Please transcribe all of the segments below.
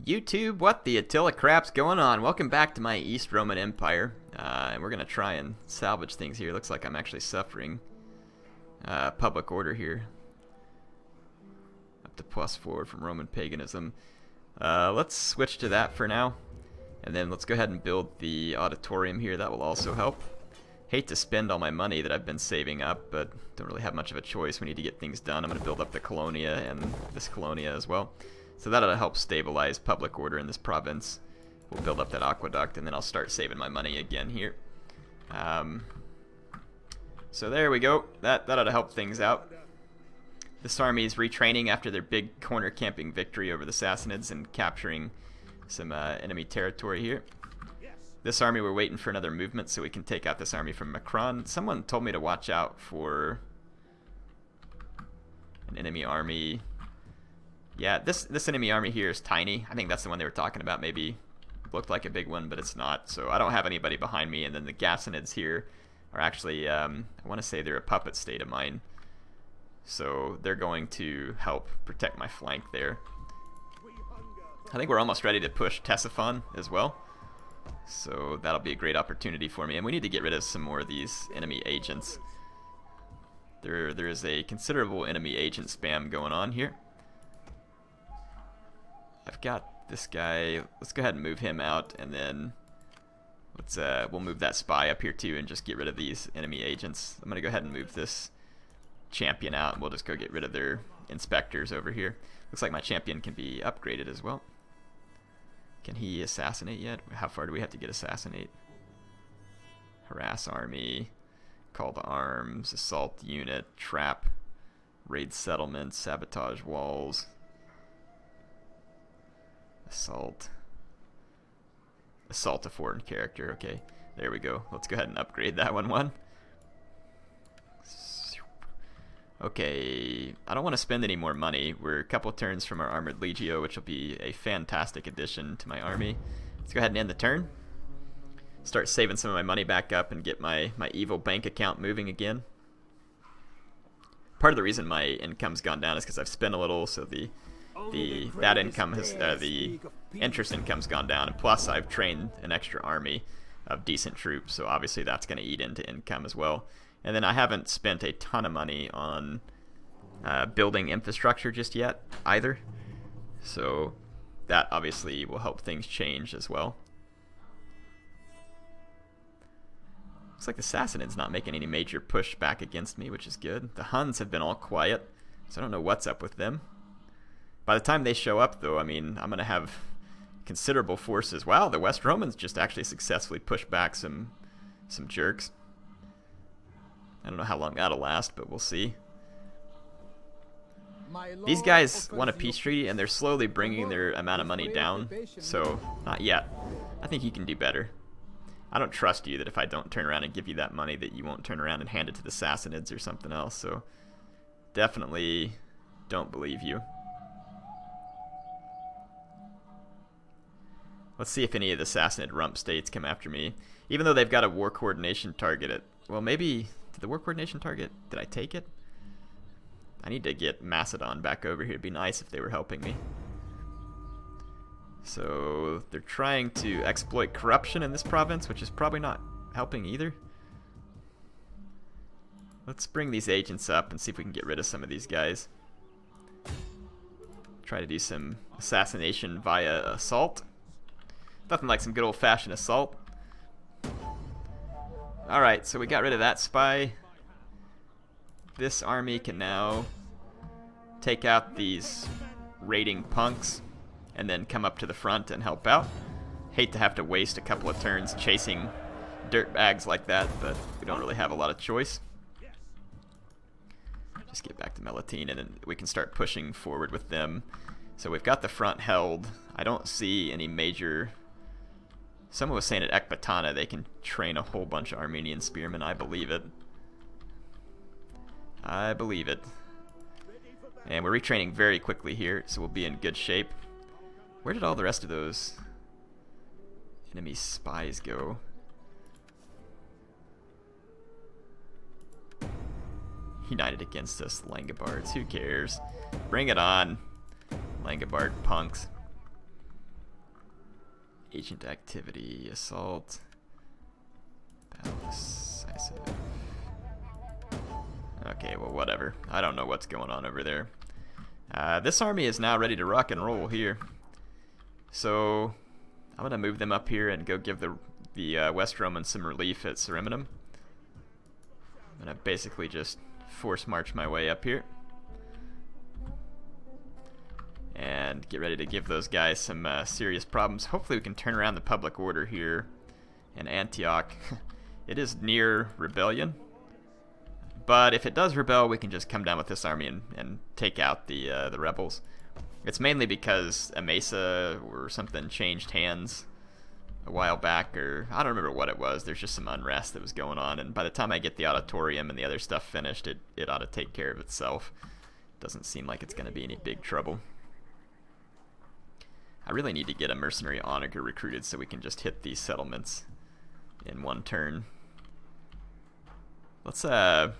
YouTube, what the Attila crap's going on? Welcome back to my East Roman Empire. And we're going to try and salvage things here. Looks like I'm actually suffering public order here. Up to +4 from Roman paganism. Let's switch to that for now. And then let's go ahead and build the auditorium here. That will also help. Hate to spend all my money that I've been saving up, but don't really have much of a choice. We need to get things done. I'm going to build up the colonia and this colonia as well. So that'll help stabilize public order in this province. We'll build up that aqueduct, and then I'll start saving my money again here. So there we go. That ought to help things out. This army is retraining after their big corner camping victory over the Sassanids and capturing some enemy territory here. This army, we're waiting for another movement so we can take out this army from Macron. Someone told me to watch out for an enemy army. Yeah, this enemy army here is tiny. I think that's the one they were talking about. Maybe looked like a big one, but it's not. So I don't have anybody behind me. And then the Sassanids here are actually, I want to say they're a puppet state of mine. So they're going to help protect my flank there. I think we're almost ready to push Ctesiphon as well. So that'll be a great opportunity for me. And we need to get rid of some more of these enemy agents. There is a considerable enemy agent spam going on here. I've got this guy. Let's go ahead and move him out, and then we'll move that spy up here too and just get rid of these enemy agents. I'm gonna go ahead and move this champion out, and we'll just go get rid of their inspectors over here. Looks like my champion can be upgraded as well. Can he assassinate yet? How far do we have to get assassinate? Harass army, call to arms, assault unit, trap, raid settlements, sabotage walls, assault a foreign character. Okay, there we go. Let's go ahead and upgrade that one. Okay, I don't want to spend any more money. We're a couple turns from our Armored Legio, which will be a fantastic addition to my army. Let's go ahead and end the turn. Start saving some of my money back up and get my evil bank account moving again. Part of the reason my income's gone down is because I've spent a little, so the interest income's gone down, and plus I've trained an extra army of decent troops, so obviously that's going to eat into income as well. And then I haven't spent a ton of money on building infrastructure just yet either, so that obviously will help things change as well. Looks like the Sassanids not making any major push back against me, which is good. The Huns have been all quiet, so I don't know what's up with them. By the time they show up, though, I mean, I'm going to have considerable forces. Wow, the West Romans just actually successfully pushed back some jerks. I don't know how long that'll last, but we'll see. These guys want a peace treaty, and they're slowly bringing their amount of money down, so not yet. I think you can do better. I don't trust you that if I don't turn around and give you that money that you won't turn around and hand it to the Sassanids or something else, so definitely don't believe you. Let's see if any of the Sassanid rump states come after me. Even though they've got a war coordination target at... Well, maybe... Did the war coordination target... Did I take it? I need to get Macedon back over here. It'd be nice if they were helping me. So, they're trying to exploit corruption in this province, which is probably not helping either. Let's bring these agents up and see if we can get rid of some of these guys. Try to do some assassination via assault. Nothing like some good old-fashioned assault. Alright, so we got rid of that spy. This army can now take out these raiding punks and then come up to the front and help out. Hate to have to waste a couple of turns chasing dirtbags like that, but we don't really have a lot of choice. Just get back to Melitene and then we can start pushing forward with them. So we've got the front held. I don't see any major... Someone was saying at Ecbatana they can train a whole bunch of Armenian spearmen. I believe it. I believe it. And we're retraining very quickly here, so we'll be in good shape. Where did all the rest of those enemy spies go? United against us, Langobards. Who cares? Bring it on, Langobard punks. Agent activity, assault, battle decisive. Okay, well, whatever. I don't know what's going on over there. This army is now ready to rock and roll here. So I'm going to move them up here and go give the West Romans some relief at Ceriminum. I'm going to basically just force march my way up here. And get ready to give those guys some serious problems. Hopefully we can turn around the public order here in Antioch. It is near rebellion. But if it does rebel, we can just come down with this army and take out the rebels. It's mainly because Emesa or something changed hands a while back, or I don't remember what it was. There's just some unrest that was going on, and by the time I get the auditorium and the other stuff finished, it ought to take care of itself. Doesn't seem like it's going to be any big trouble. I really need to get a mercenary onager recruited so we can just hit these settlements in one turn. Let's go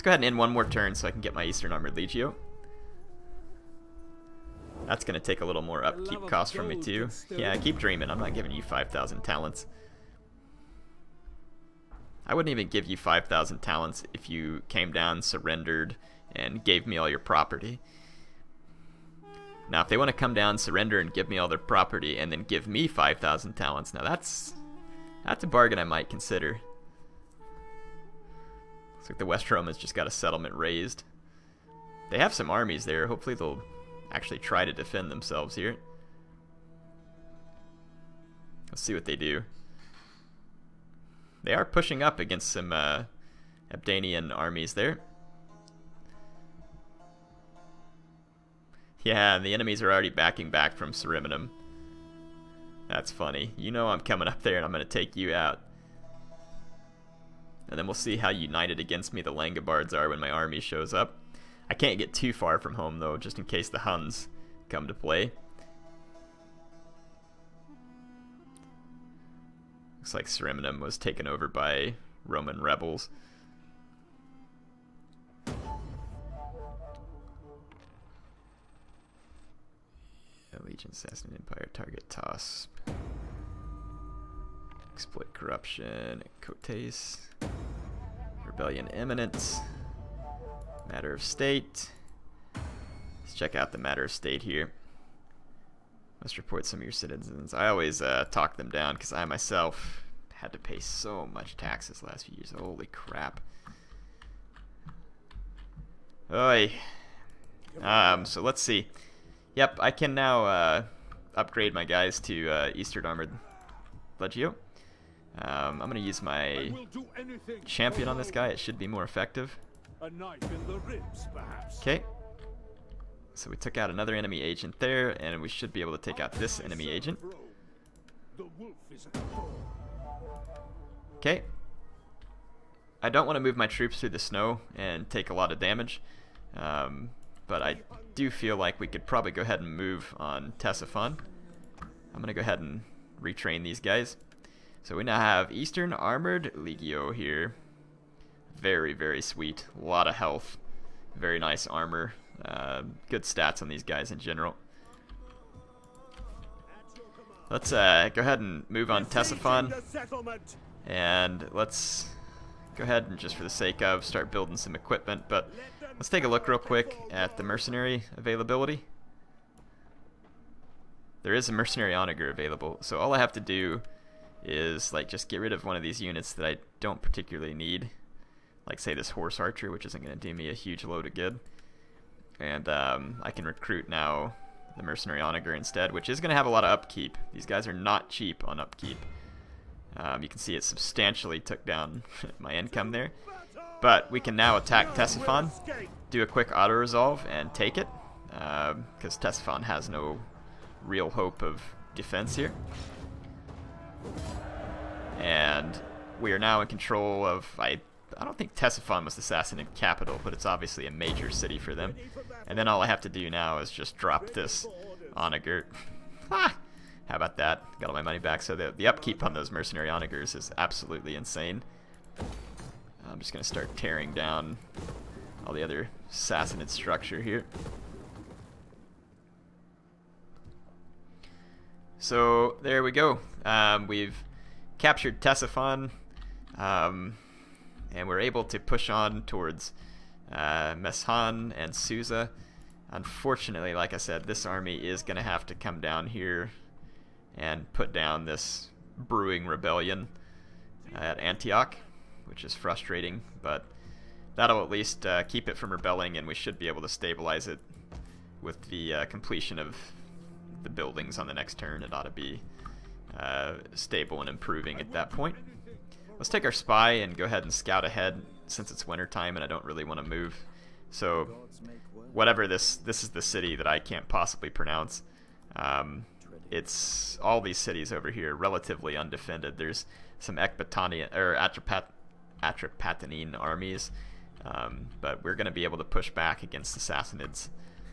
ahead and end one more turn so I can get my Eastern Armored Legio. That's going to take a little more upkeep cost from me too. Yeah, keep dreaming. I'm not giving you 5,000 talents. I wouldn't even give you 5,000 talents if you came down, surrendered, and gave me all your property. Now, if they want to come down, surrender, and give me all their property, and then give me 5,000 talents, now that's a bargain I might consider. Looks like the West Romans just got a settlement raised. They have some armies there. Hopefully they'll actually try to defend themselves here. Let's see what they do. They are pushing up against some Abdanian armies there. Yeah, and the enemies are already backing back from Ceriminum. That's funny. You know I'm coming up there and I'm going to take you out. And then we'll see how united against me the Langobards are when my army shows up. I can't get too far from home though, just in case the Huns come to play. Looks like Ceriminum was taken over by Roman rebels. Allegiance, Sassanid Empire, target toss. Exploit corruption, Cotes. Rebellion imminent. Matter of state. Let's check out the matter of state here. Must report some of your citizens. I always talk them down because I myself had to pay so much taxes last few years. Holy crap. Oy. So let's see. Yep, I can now upgrade my guys to Eastern Armored Legio. I'm going to use my champion on this guy. It should be more effective. Okay. So we took out another enemy agent there, and we should be able to take out this enemy agent. Okay. I don't want to move my troops through the snow and take a lot of damage, but I do feel like we could probably go ahead and move on Ctesiphon. I'm going to go ahead and retrain these guys. So we now have Eastern Armored Legio here. Very, very sweet. A lot of health. Very nice armor. Good stats on these guys in general. Let's go ahead and move on Ctesiphon. And let's go ahead and, just for the sake of, start building some equipment. But let's take a look real quick at the mercenary availability. There is a mercenary onager available. So all I have to do is just get rid of one of these units that I don't particularly need. Like say this horse archer, which isn't going to do me a huge load of good. And I can recruit now the mercenary onager instead, which is going to have a lot of upkeep. These guys are not cheap on upkeep. You can see it substantially took down my income there. But we can now attack Ctesiphon, do a quick auto-resolve, and take it. Because Ctesiphon has no real hope of defense here. And we are now in control of... I don't think Ctesiphon was the Sassanid capital, but it's obviously a major city for them. And then all I have to do now is just drop this onager. Ha! How about that? Got all my money back. So the upkeep on those mercenary onagers is absolutely insane. I'm just going to start tearing down all the other Sassanid structure here. So there we go. We've captured Ctesiphon, and we're able to push on towards Meshan and Susa. Unfortunately, like I said, this army is going to have to come down here and put down this brewing rebellion at Antioch, which is frustrating, but that'll at least keep it from rebelling, and we should be able to stabilize it with the completion of the buildings on the next turn. It ought to be stable and improving at that point. Let's take our spy and go ahead and scout ahead since it's winter time and I don't really want to move. So whatever this is the city that I can't possibly pronounce. It's all these cities over here relatively undefended. There's some Ecbatanian or Atrapatanine armies, but we're going to be able to push back against the Sassanids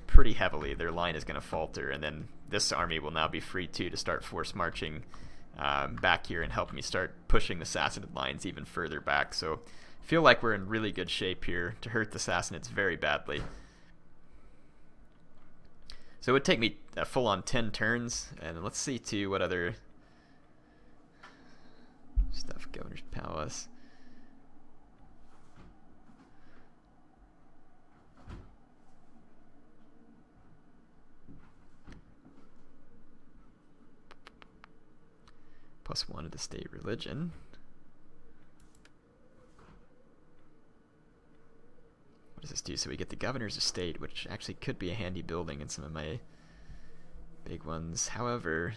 pretty heavily. Their line is going to falter, and then this army will now be free too to start force marching back here and help me start pushing the Sassanid lines even further back. So I feel like we're in really good shape here to hurt the Sassanids very badly. So it would take me a full-on 10 turns, and let's see too what other stuff. Governor's Palace. +1 of the state religion. What does this do? So we get the governor's estate, which actually could be a handy building in some of my big ones. However,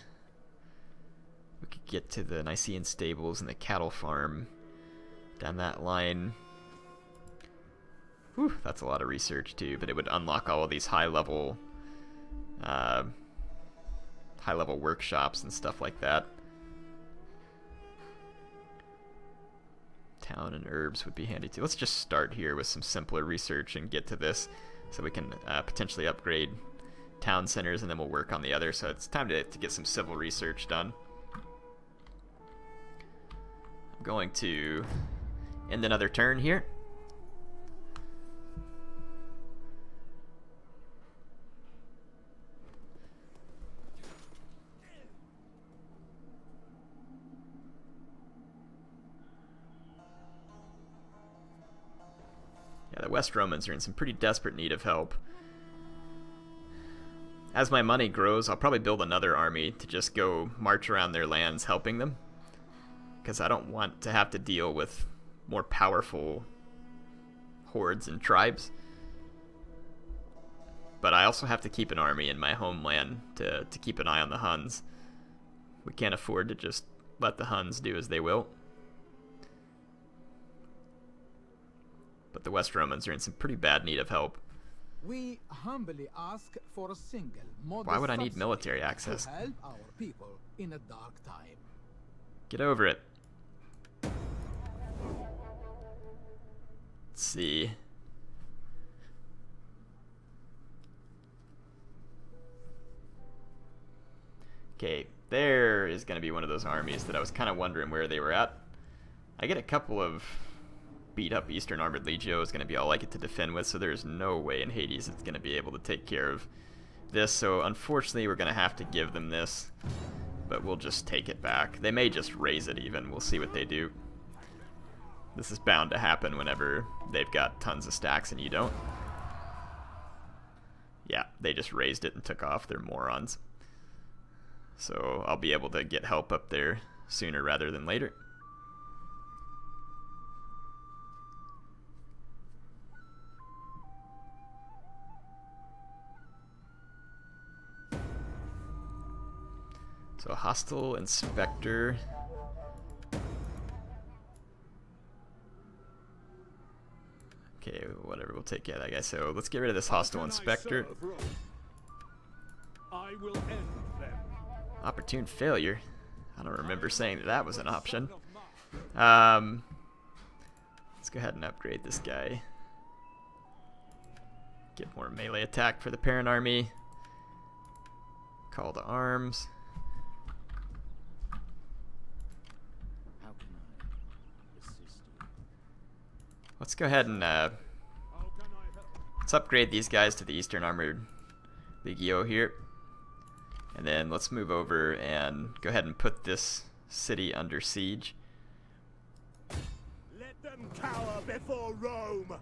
we could get to the Nicaean stables and the cattle farm down that line. Whew, that's a lot of research too, but it would unlock all of these high-level workshops and stuff like that. Town and herbs would be handy too. Let's just start here with some simpler research and get to this so we can potentially upgrade town centers, and then we'll work on the other. So it's time to get some civil research done. I'm going to end another turn here. Yeah, the West Romans are in some pretty desperate need of help. As my money grows, I'll probably build another army to just go march around their lands helping them, because I don't want to have to deal with more powerful hordes and tribes. But I also have to keep an army in my homeland to keep an eye on the Huns. We can't afford to just let the Huns do as they will. But the West Romans are in some pretty bad need of help. We humbly ask for a single Why would I need military access? to help our people in a dark time. Get over it. Let's see. Okay, there is going to be one of those armies that I was kind of wondering where they were at. I get a couple of beat up Eastern Armored Legio is going to be all I get to defend with, so there's no way in Hades it's going to be able to take care of this. So unfortunately we're going to have to give them this, but we'll just take it back. They may just raise it even. We'll see what they do. This is bound to happen whenever they've got tons of stacks and you don't. Yeah, they just raised it and took off. They're morons. So I'll be able to get help up there sooner rather than later. So hostile inspector. Okay, whatever, we'll take care of that guy. So let's get rid of this hostile inspector. I will end them. Opportune failure. I don't remember saying that that was an option. Let's go ahead and upgrade this guy. Get more melee attack for the parent army. Call to arms. Let's go ahead and let's upgrade these guys to the Eastern Armored Legio here. And then let's move over and go ahead and put this city under siege. Let them cower before Rome.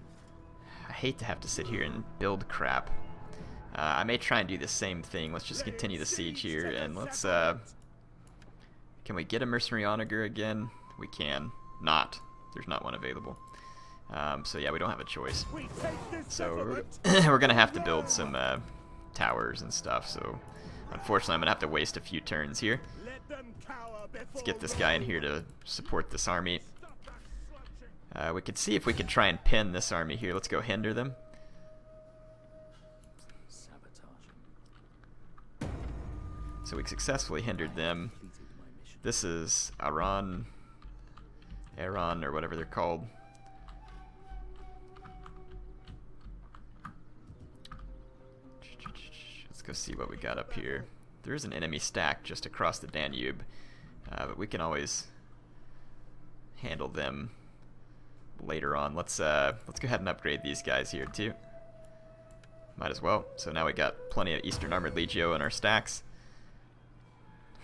I hate to have to sit here and build crap. I may try and do the same thing. Let's just continue the siege here, and let's, can we get a mercenary onager again? We can. Not. There's not one available. So yeah, we don't have a choice. So we're gonna have to build some towers and stuff, so unfortunately I'm gonna have to waste a few turns here. Let's get this guy in here to support this army. We could see if we could try and pin this army here. Let's go hinder them. So we successfully hindered them. This is Aran, or whatever they're called. Let's go see what we got up here. There is an enemy stack just across the Danube, but we can always handle them later on. Let's go ahead and upgrade these guys here too. Might as well. So now we got plenty of Eastern Armored Legio in our stacks.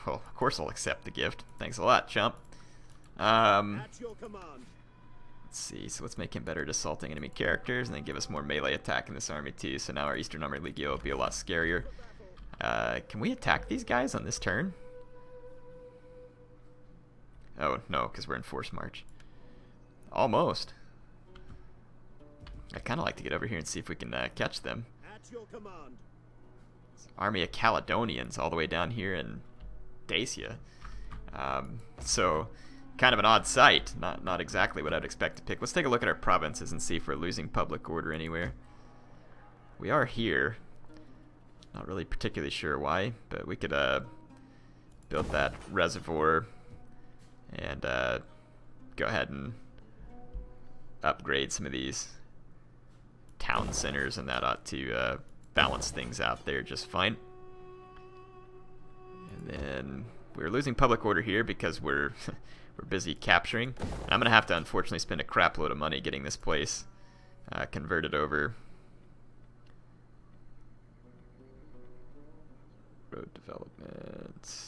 Well, of course I'll accept the gift. Thanks a lot, chump. Let's see, so let's make him better at assaulting enemy characters, and then give us more melee attack in this army too, so now our Eastern Armored Legio will be a lot scarier. Can we attack these guys on this turn? Oh, no, because we're in force march. Almost. I'd kind of like to get over here and see if we can catch them. Army of Caledonians all the way down here in Dacia. So kind of an odd sight, not exactly what I'd expect to pick. Let's take a look at our provinces and see if we're losing public order anywhere. We are here. Not really particularly sure why, but we could build that reservoir and go ahead and upgrade some of these town centers, and that ought to balance things out there just fine. And then we're losing public order here because we're we're busy capturing. And I'm gonna have to unfortunately spend a crap load of money getting this place converted over. Road development.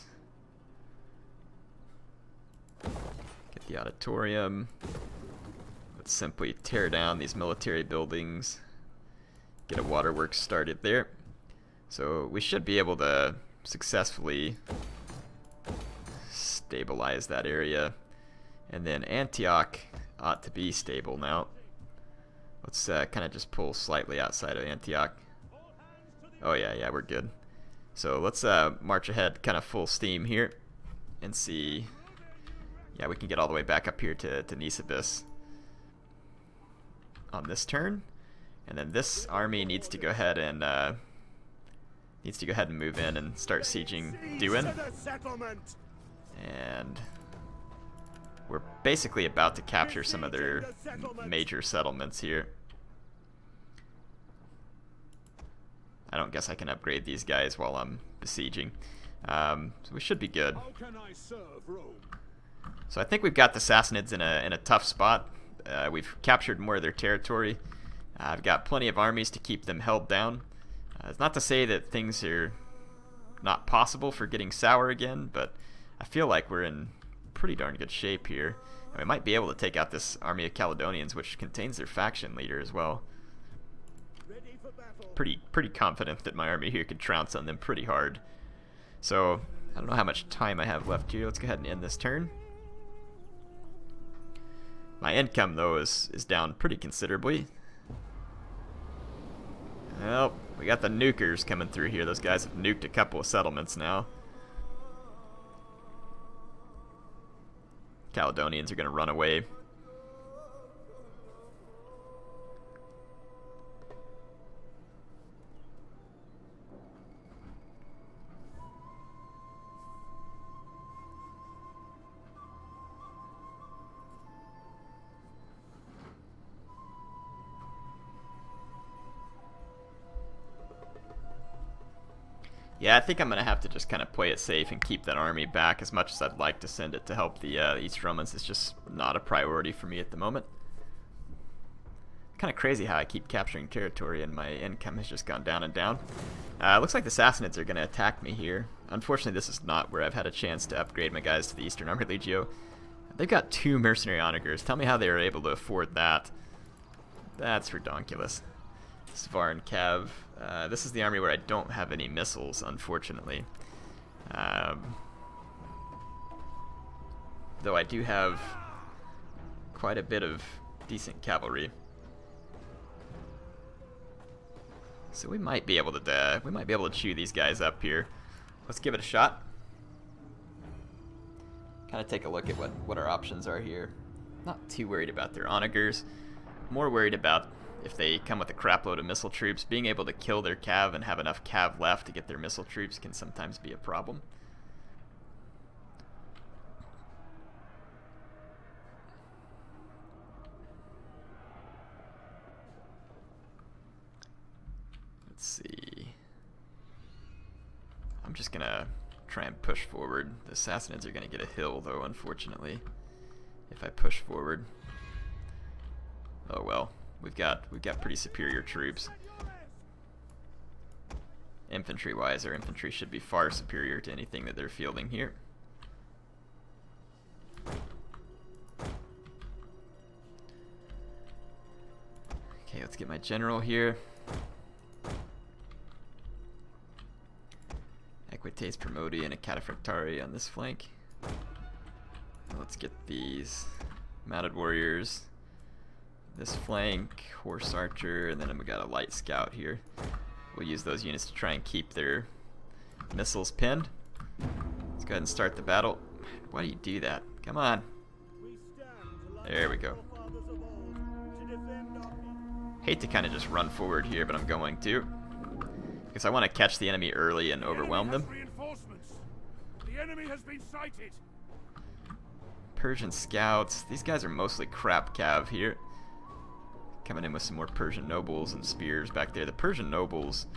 Get the auditorium. Let's simply tear down these military buildings. Get a waterworks started there. So we should be able to successfully stabilize that area. And then Antioch ought to be stable now. Let's kind of just pull slightly outside of Antioch. Oh yeah, we're good. So let's march ahead kind of full steam here and see. Yeah, we can get all the way back up here to Nisibis on this turn. And then this army needs to go ahead and move in and start sieging Duin. And we're basically about to capture some of their major settlements here. I don't guess I can upgrade these guys while I'm besieging. So we should be good. So I think we've got the Sassanids in a tough spot. We've captured more of their territory. I've got plenty of armies to keep them held down. It's not to say that things are not possible for getting sour again, but I feel like we're in pretty darn good shape here. And we might be able to take out this army of Caledonians, which contains their faction leader as well. Pretty confident that my army here could trounce on them pretty hard. So I don't know how much time I have left here. Let's go ahead and end this turn. My income though is down pretty considerably. Well, we got the nukers coming through here. Those guys have nuked a couple of settlements now. Caledonians are going to run away. Yeah, I think I'm going to have to just kind of play it safe and keep that army back. As much as I'd like to send it to help the East Romans, it's just not a priority for me at the moment. Kind of crazy how I keep capturing territory and my income has just gone down and down. Looks like the Sassanids are going to attack me here. unfortunately, this is not where I've had a chance to upgrade my guys to the Eastern Army Legio. They've got 2 mercenary onagers. Tell me how they were able to afford that. That's redonkulous. Svarn Cav. This is the army where I don't have any missiles, unfortunately. Though I do have quite a bit of decent cavalry. So we might be able to chew these guys up here. Let's give it a shot. Kind of take a look at what our options are here. Not too worried about their onagers. More worried about if they come with a crap load of missile troops. Being able to kill their cav and have enough cav left to get their missile troops can sometimes be a problem. Let's see. I'm just gonna try and push forward. The Sassanids are gonna get a hill though, unfortunately, if I push forward. Oh well, we've got pretty superior troops. Infantry wise, our infantry should be far superior to anything that they're fielding here. Okay, let's get my general here. Equites Promoti and a Cataphractari on this flank. Let's get these mounted warriors. This flank, horse archer, and then we got a light scout here. We'll use those units to try and keep their missiles pinned. Let's go ahead and start the battle. Why do you do that? Come on. There we go. Hate to kind of just run forward here, but I'm going to. Because I want to catch the enemy early and overwhelm them. The enemy has been sighted. Persian scouts. These guys are mostly crap cav here. Coming in with some more Persian nobles and spears back there. The Persian nobles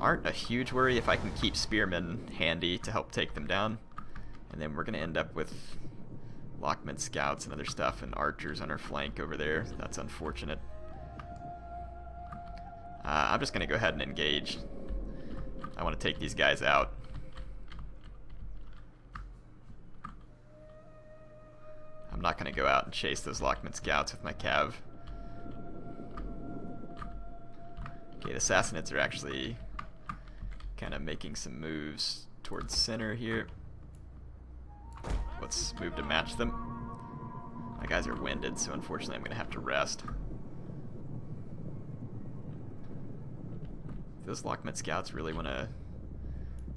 aren't a huge worry if I can keep spearmen handy to help take them down. And then we're going to end up with Lockman scouts and other stuff and archers on our flank over there. That's unfortunate. I'm just going to go ahead and engage. I want to take these guys out. I'm not going to go out and chase those Lockman scouts with my cav. Okay, the Sassanids are actually kind of making some moves towards center here. Let's move to match them. My guys are winded, so unfortunately I'm going to have to rest. If those Lockman scouts really want to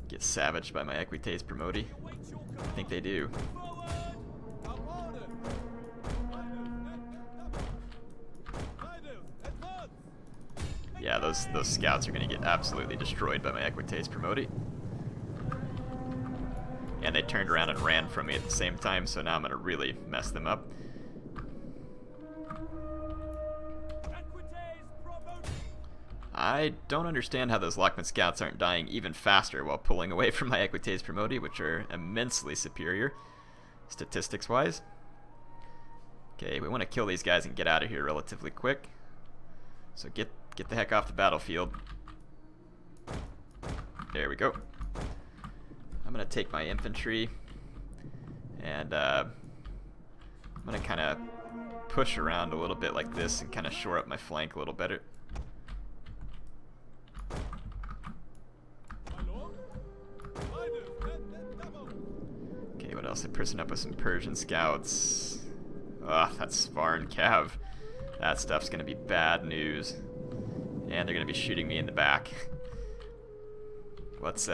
get savaged by my Equites Promoti, I think they do. Yeah, those scouts are going to get absolutely destroyed by my Equites Promoti. And they turned around and ran from me at the same time, so now I'm going to really mess them up. I don't understand how those Lockman scouts aren't dying even faster while pulling away from my Equites Promoti, which are immensely superior, statistics-wise. Okay, we want to kill these guys and get out of here relatively quick. So get the heck off the battlefield. There we go. I'm going to take my infantry and I'm going to kind of push around a little bit like this and kind of shore up my flank a little better. Okay, what else? I prison up with some Persian scouts. Ugh, that's Svarn Cav. That stuff's going to be bad news. And they're going to be shooting me in the back. Let's,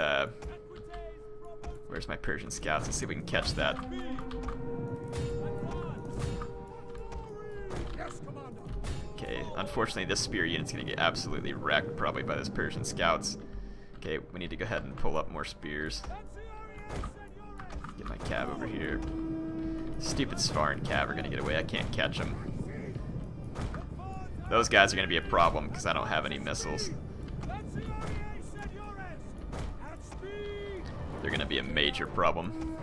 where's my Persian scouts? Let's see if we can catch that. Okay, unfortunately this spear unit's going to get absolutely wrecked probably by those Persian scouts. Okay, we need to go ahead and pull up more spears. Get my cav over here. Stupid Svarn cav are going to get away. I can't catch them. Those guys are going to be a problem because I don't have any missiles. They're going to be a major problem.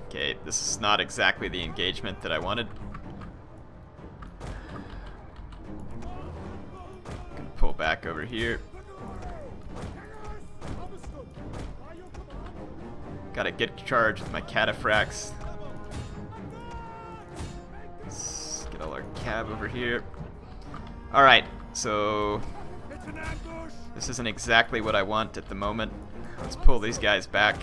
Okay, this is not exactly the engagement that I wanted. Gonna pull back over here. Got a good charge with my cataphracts. Let's get all our cav over here. Alright, so this isn't exactly what I want at the moment. Let's pull these guys back.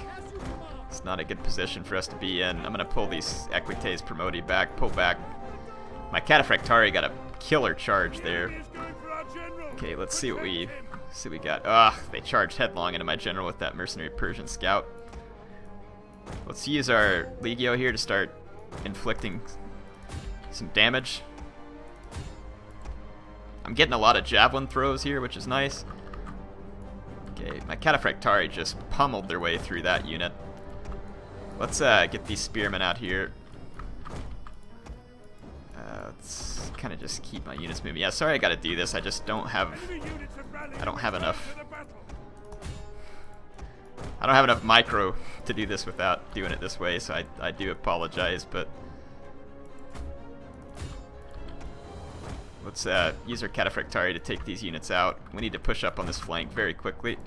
It's not a good position for us to be in. I'm going to pull these Equites Promoti back, pull back. My Cataphractari got a killer charge there. Okay, let's see what we got. Ugh, they charged headlong into my general with that mercenary Persian scout. Let's use our Legio here to start inflicting some damage. I'm getting a lot of javelin throws here, which is nice. Okay, my Cataphractari just pummeled their way through that unit. Let's get these spearmen out here. Let's kind of just keep my units moving. Yeah, sorry I got to do this. I just don't have enough. I don't have enough micro to do this without doing it this way, so I do apologize, but let's use our Cataphractari to take these units out. We need to push up on this flank very quickly.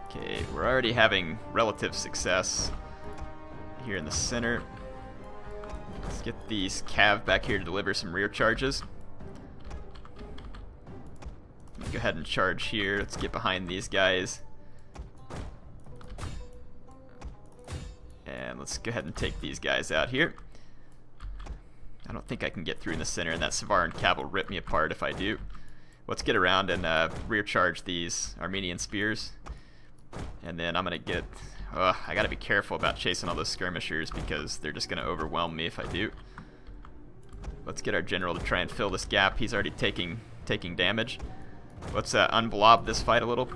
Okay, we're already having relative success here in the center. Let's get these cav back here to deliver some rear charges. Go ahead and charge here. Let's get behind these guys. And let's go ahead and take these guys out here. I don't think I can get through in the center, and that Savaran cav will rip me apart if I do. Let's get around and rear charge these Armenian spears. And then I'm going to get... I got to be careful about chasing all those skirmishers because they're just going to overwhelm me if I do. Let's get our general to try and fill this gap. He's already taking damage. Let's unblob this fight a little.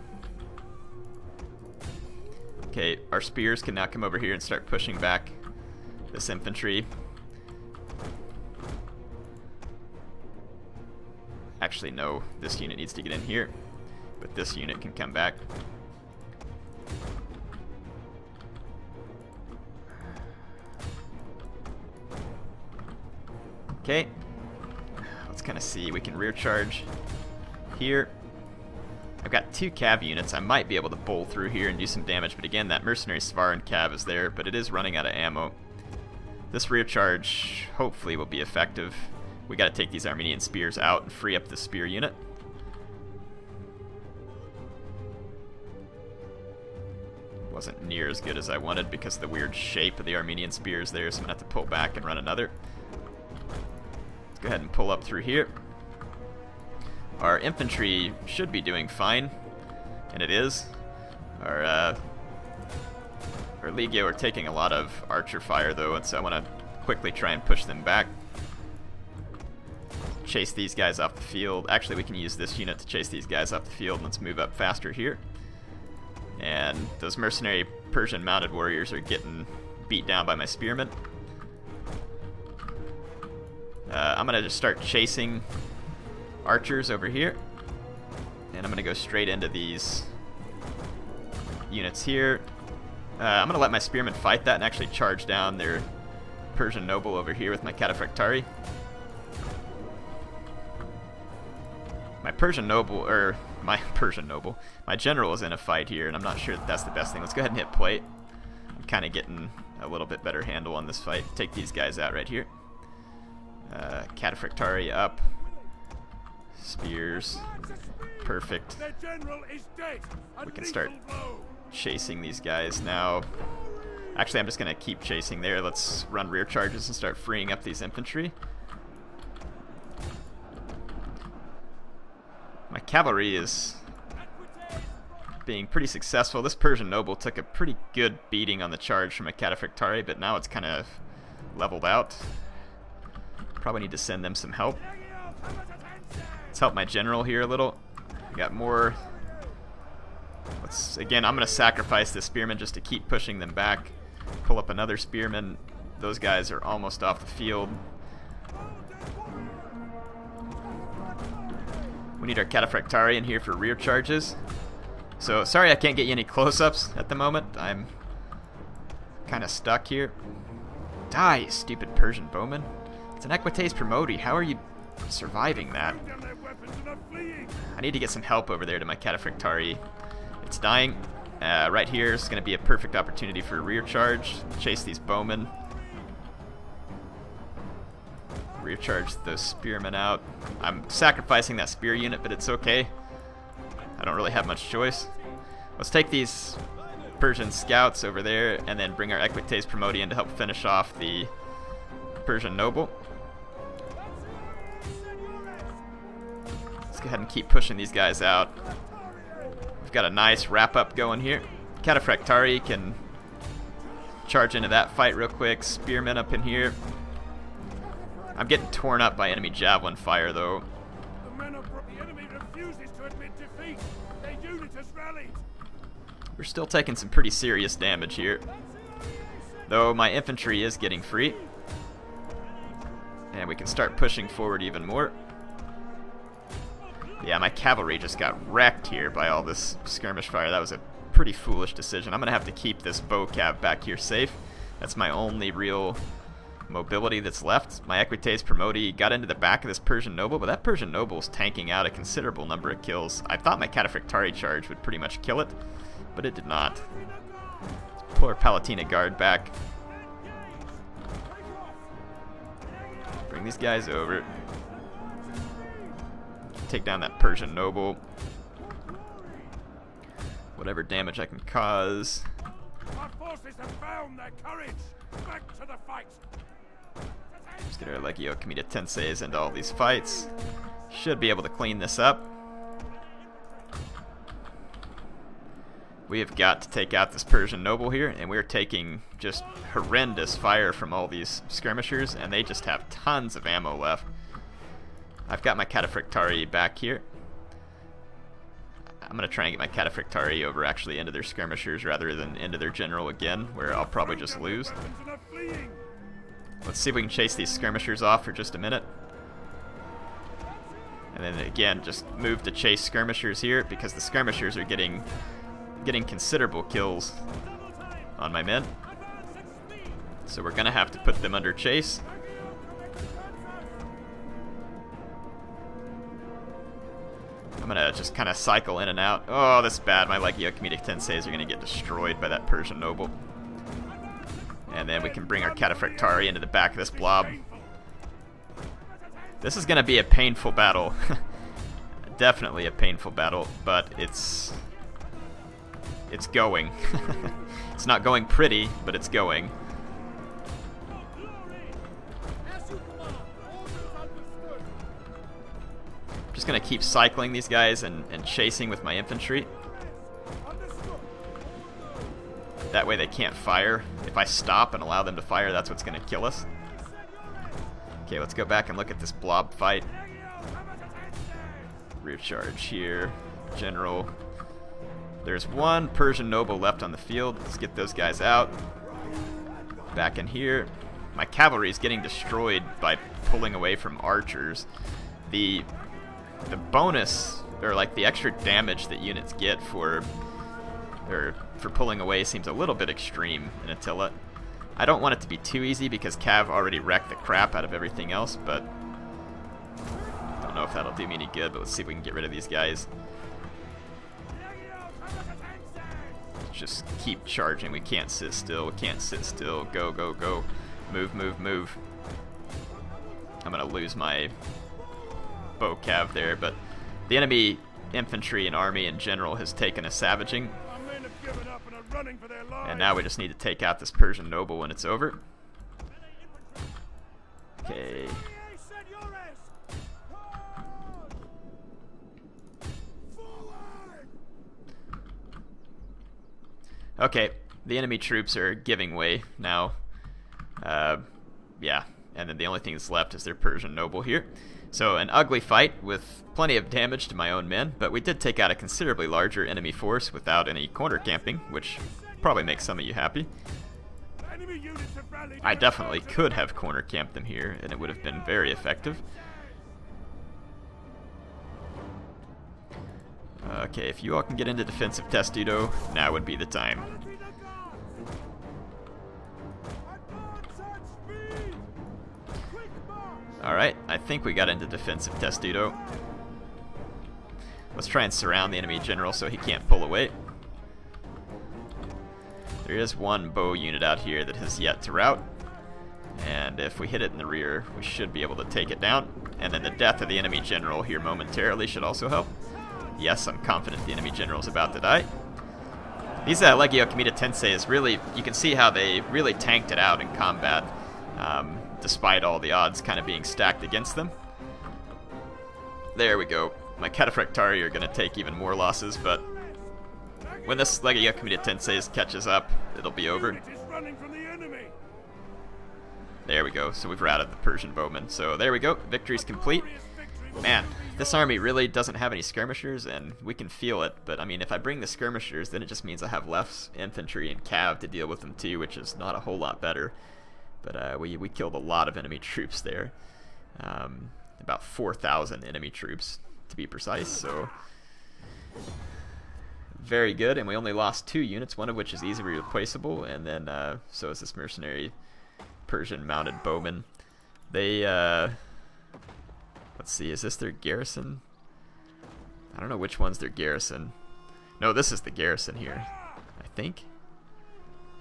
Okay, our spears can now come over here and start pushing back this infantry. Actually, no, this unit needs to get in here, but this unit can come back. Okay, let's kind of see. We can rear charge here. I've got 2 cav units. I might be able to bowl through here and do some damage, but again, that mercenary Savaran cav is there, but it is running out of ammo. This rear charge hopefully will be effective. We got to take these Armenian spears out and free up the spear unit. Wasn't near as good as I wanted because of the weird shape of the Armenian spears there, so I'm going to have to pull back and run another. Let's go ahead and pull up through here. Our infantry should be doing fine, and it is. Our Legio are taking a lot of archer fire though, and so I want to quickly try and push them back. Chase these guys off the field. Actually, we can use this unit to chase these guys off the field. Let's move up faster here. And those mercenary Persian mounted warriors are getting beat down by my spearmen. I'm going to just start chasing archers over here. And I'm going to go straight into these units here. I'm going to let my spearmen fight that and actually charge down their Persian noble over here with my Cataphractari. My general is in a fight here, and I'm not sure that that's the best thing. Let's go ahead and hit plate. I'm kind of getting a little bit better handle on this fight. Take these guys out right here. Cataphractari up. Spears. Perfect. We can start chasing these guys now. Actually, I'm just going to keep chasing there. Let's run rear charges and start freeing up these infantry. My cavalry is being pretty successful. This Persian noble took a pretty good beating on the charge from a Cataphractari, but now it's kind of leveled out. Probably need to send them some help. Let's help my general here a little. We got more. Again, I'm going to sacrifice the spearmen just to keep pushing them back. Pull up another spearman. Those guys are almost off the field. We need our Cataphractari in here for rear charges. So, sorry I can't get you any close-ups at the moment. I'm kind of stuck here. Die, stupid Persian bowman. It's an Equites Promoti. How are you surviving that? Throw down their weapons and are fleeing. I need to get some help over there to my Cataphractari. It's dying. Right here is going to be a perfect opportunity for a rear charge. Chase these bowmen. Rear charge those spearmen out. I'm sacrificing that spear unit, but it's okay. I don't really have much choice. Let's take these Persian scouts over there and then bring our Equites Promoti in to help finish off the Persian noble. Let's go ahead and keep pushing these guys out. We've got a nice wrap-up going here. Cataphractari can charge into that fight real quick. Spearmen up in here. I'm getting torn up by enemy javelin fire, though. The enemy refuses to admit defeat. Their unit has rallied. We're still taking some pretty serious damage here, though my infantry is getting free. And we can start pushing forward even more. Yeah, my cavalry just got wrecked here by all this skirmish fire. That was a pretty foolish decision. I'm going to have to keep this bow cav back here safe. That's my only real mobility that's left. My Equites Promoti got into the back of this Persian noble, but that Persian noble's tanking out a considerable number of kills. I thought my Cataphractari charge would pretty much kill it, but it did not. Let's pull our Palatina guard back. Bring these guys over. Take down that Persian noble. Whatever damage I can cause. Our forces have found their courage. Back to the fight. Just get our Legio Comita Tenseis into all these fights. Should be able to clean this up. We have got to take out this Persian noble here, and we're taking just horrendous fire from all these skirmishers, and they just have tons of ammo left. I've got my Cataphractari back here. I'm going to try and get my Cataphractari over actually into their skirmishers rather than into their general again, where I'll probably just lose. Let's see if we can chase these skirmishers off for just a minute. And then again, just move to chase skirmishers here, because the skirmishers are getting considerable kills on my men. So we're going to have to put them under chase. I'm going to just kind of cycle in and out. Oh, that's bad. My Legio Comedic Tenseis are going to get destroyed by that Persian noble. And then we can bring our Cataphractari into the back of this blob. This is going to be a painful battle. Definitely a painful battle, but it's going. It's not going pretty, but it's going. Just going to keep cycling these guys and chasing with my infantry. That way they can't fire. If I stop and allow them to fire, that's what's going to kill us. Okay, let's go back and look at this blob fight. Rear charge here. General. There's one Persian noble left on the field. Let's get those guys out. Back in here. My cavalry is getting destroyed by pulling away from archers. The bonus, or like the extra damage that units get for pulling away seems a little bit extreme in Attila. I don't want it to be too easy because Cav already wrecked the crap out of everything else, but I don't know if that'll do me any good, but let's see if we can get rid of these guys. Just keep charging. We can't sit still. We can't sit still. Go, go, go. Move, move, move. I'm going to lose my bow cav there, but the enemy infantry and army in general has taken a savaging. And now we just need to take out this Persian noble when it's over. Okay. Okay, the enemy troops are giving way now. Yeah, and then the only thing that's left is their Persian noble here. So an ugly fight with plenty of damage to my own men, but we did take out a considerably larger enemy force without any corner camping, which probably makes some of you happy. I definitely could have corner camped them here, and it would have been very effective. Okay, if you all can get into defensive testudo, now would be the time. Alright, I think we got into defensive testudo. Let's try and surround the enemy general so he can't pull away. There is one bow unit out here that has yet to rout. And if we hit it in the rear, we should be able to take it down. And then the death of the enemy general here momentarily should also help. Yes, I'm confident the enemy general is about to die. These Legio Comita Tenseis really, you can see how they really tanked it out in combat, despite all the odds kind of being stacked against them. There we go. My Cataphractari are going to take even more losses, but when this Legio Comita Tenseis catches up, it'll be over. There we go. So we've routed the Persian bowmen. So there we go. Victory's complete. Man, this army really doesn't have any skirmishers, and we can feel it. But I mean, if I bring the skirmishers, then it just means I have less infantry and cav to deal with them too, which is not a whole lot better. But we killed a lot of enemy troops there. About 4,000 enemy troops, to be precise. So very good. And we only lost 2 units, one of which is easily replaceable, and then so is this mercenary Persian mounted bowman. They let's see, is this their garrison? I don't know which one's their garrison. No, this is the garrison here, I think.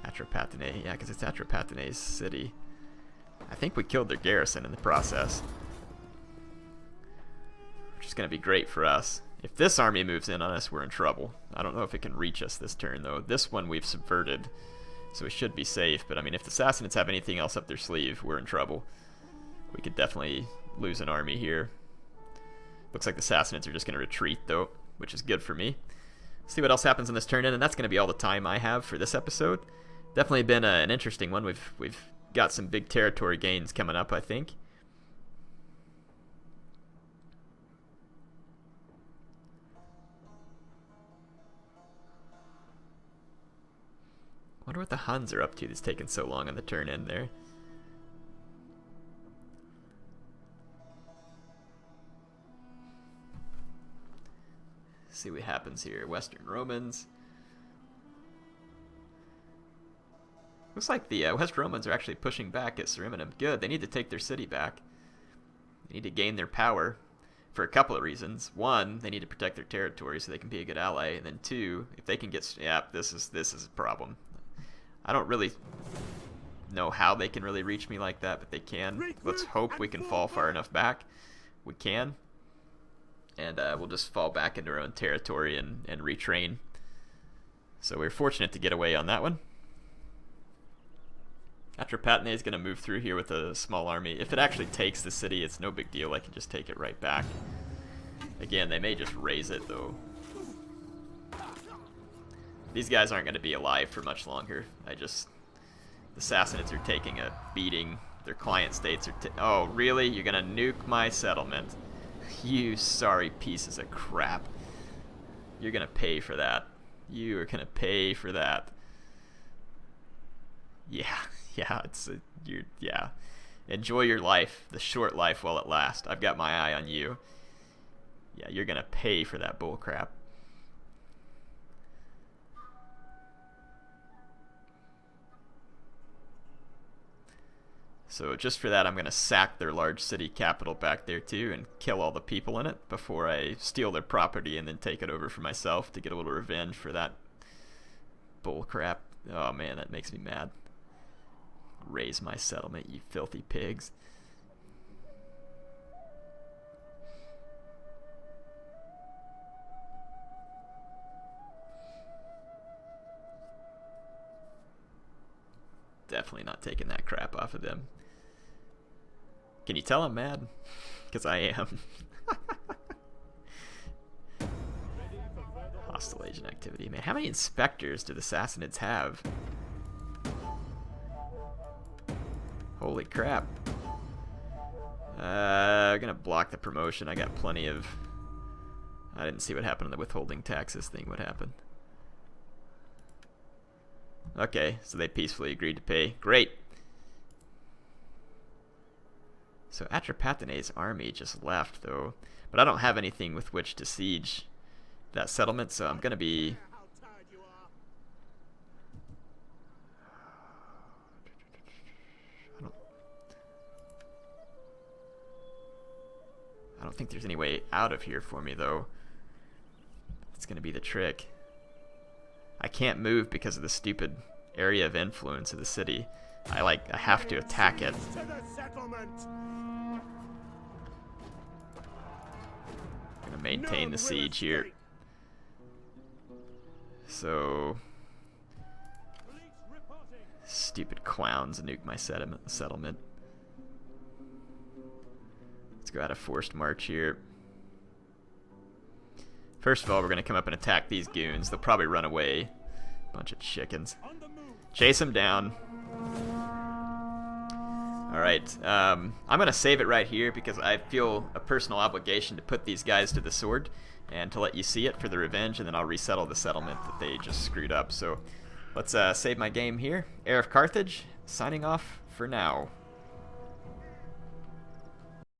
Atropatene, yeah, because it's Atropatene's city. I think we killed their garrison in the process, which is going to be great for us. If this army moves in on us, we're in trouble. I don't know if it can reach us this turn, though. This one we've subverted, so we should be safe. But I mean, if the Sassanids have anything else up their sleeve, we're in trouble. We could definitely lose an army here. Looks like the Sassanids are just going to retreat, though, which is good for me. See what else happens in this turn in, and that's going to be all the time I have for this episode. Definitely been an interesting one. We've got some big territory gains coming up, I think. Wonder what the Huns are up to that's taking so long on the turn in there. See what happens here. Western Romans. Looks like the West Romans are actually pushing back at Ceriminum. Good. They need to take their city back. They need to gain their power for a couple of reasons. One, they need to protect their territory so they can be a good ally. And then two, if they can get... Yeah, this is a problem. I don't really know how they can really reach me like that, but they can. Let's hope we can fall far enough back. We can. And we'll just fall back into our own territory and retrain. So we're fortunate to get away on that one. Atropatene is going to move through here with a small army. If it actually takes the city, it's no big deal. I can just take it right back. Again, they may just raise it, though. These guys aren't going to be alive for much longer. The Sassanids are taking a beating. Their client states are... Oh, really? You're going to nuke my settlement? You sorry pieces of crap. You're going to pay for that. You are going to pay for that. Yeah. Yeah, yeah. Enjoy your life, the short life while it lasts. I've got my eye on you. Yeah, you're gonna pay for that bullcrap. So just for that, I'm gonna sack their large city capital back there too, and kill all the people in it before I steal their property and then take it over for myself to get a little revenge for that bullcrap. Oh man, that makes me mad. Raise my settlement, you filthy pigs. Definitely not taking that crap off of them. Can you tell I'm mad? Because I am. Hostile agent activity. Man, how many inspectors do the Sassanids have? Holy crap. I'm gonna block the promotion. I got plenty of... I didn't see what happened on the withholding taxes thing. What happened? Okay, so they peacefully agreed to pay. Great. So Atropatene's army just left, though. But I don't have anything with which to siege that settlement, so I'm gonna be... I don't think there's any way out of here for me, though. That's going to be the trick. I can't move because of the stupid area of influence of the city. I have to attack it. To the settlement. I'm gonna maintain the siege here. So stupid clowns nuke my settlement. Let's go out a forced march here. First of all, we're gonna come up and attack these goons. They'll probably run away. Bunch of chickens. Chase them down. Alright, I'm going to save it right here because I feel a personal obligation to put these guys to the sword and to let you see it for the revenge, and then I'll resettle the settlement that they just screwed up. So let's save my game here. HeirofCarthage, signing off for now.